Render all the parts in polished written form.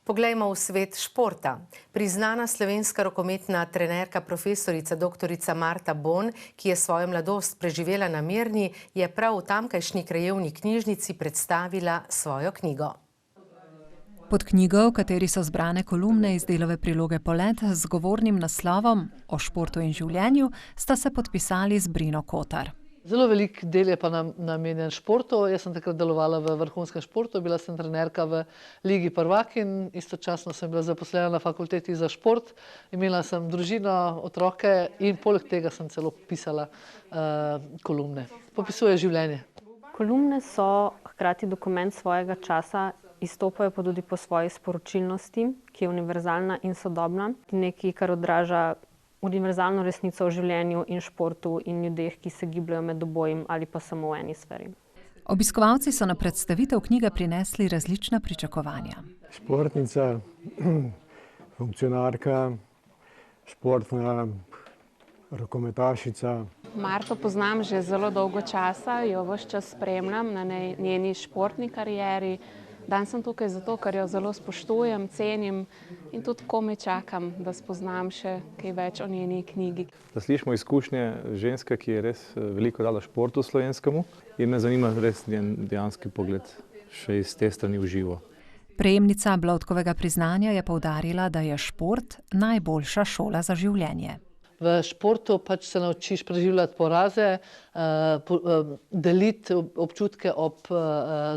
Poglejmo v svet športa. Priznana slovenska rokometna trenerka profesorica doktorica Marta Bon, ki je svojo mladost preživela na Mirni, je prav v tamkajšnji krajevni knjižnici predstavila svojo knjigo. Pod knjigo, v kateri so zbrane kolumne iz Delove priloge Polet z govornim naslovom O športu in življenju, sta se podpisali z Brino Kotar. Zelo velik del je pa namenjen športu. Jaz sem takrat delovala v vrhunskem športu, bila sem trenerka v Ligi prvakinj, istočasno sem bila zaposlena na fakulteti za šport, imela sem družino, otroke in poleg tega sem celo pisala kolumne. Popisuje življenje. Kolumne so hkrati dokument svojega časa, izstopajo pa tudi po svoji sporočilnosti, ki je univerzalna in sodobna, nekaj, kar odraža univerzalno resnico o življenju in športu in ljudeh, ki se gibljajo med obojim ali pa samo v eni sferi. Obiskovalci so na predstavitev knjige prinesli različna pričakovanja. Športnica, funkcionarka, športna rokometašica. Marto poznam že zelo dolgo časa, jo ves čas spremljam na njeni športni karieri. Danes sem tukaj zato, ker jo zelo spoštujem, cenim in tudi komaj čakam, da spoznam še kaj več o njeni knjigi. Da slišimo izkušnje ženske, ki je res veliko dala športu slovenskemu in me zanima res njen dejanski pogled še iz te strani v živo. Prejemnica Bloudkovega priznanja je poudarila, da je šport najboljša šola za življenje. V športu pač se naučiš preživljati poraze, deliti občutke ob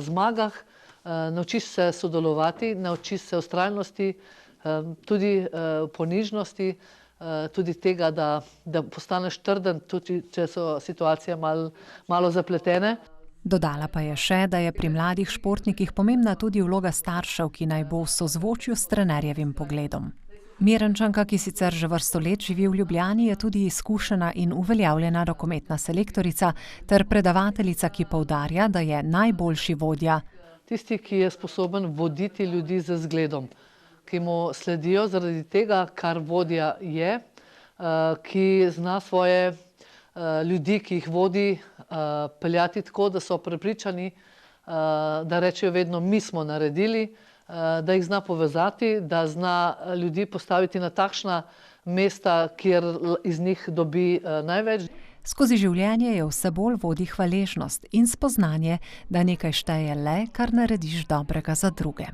zmagah, naučiš se sodelovati, naučiš se vztrajnosti, tudi ponižnosti, tudi tega, da postaneš trden, tudi če so situacije malo zapletene. Dodala pa je še, da je pri mladih športnikih pomembna tudi vloga staršev, ki naj bo v sozvočju s trenerjevim pogledom. Mirnčanka, ki sicer že vrsto let živi v Ljubljani, je tudi izkušena in uveljavljena rokometna selektorica ter predavateljica, ki poudarja, da je najboljši vodja tisti, ki je sposoben voditi ljudi z zgledom, ki mu sledijo zaradi tega, kar vodja je, ki zna svoje ljudi, ki jih vodi, peljati tako, da so prepričani, da rečejo vedno mi smo naredili, da jih zna povezati, da zna ljudi postaviti na takšna mesta, kjer iz njih dobi največ. Skozi življenje je vse bolj vodi hvaležnost in spoznanje, da nekaj šteje le, kar narediš dobrega za druge.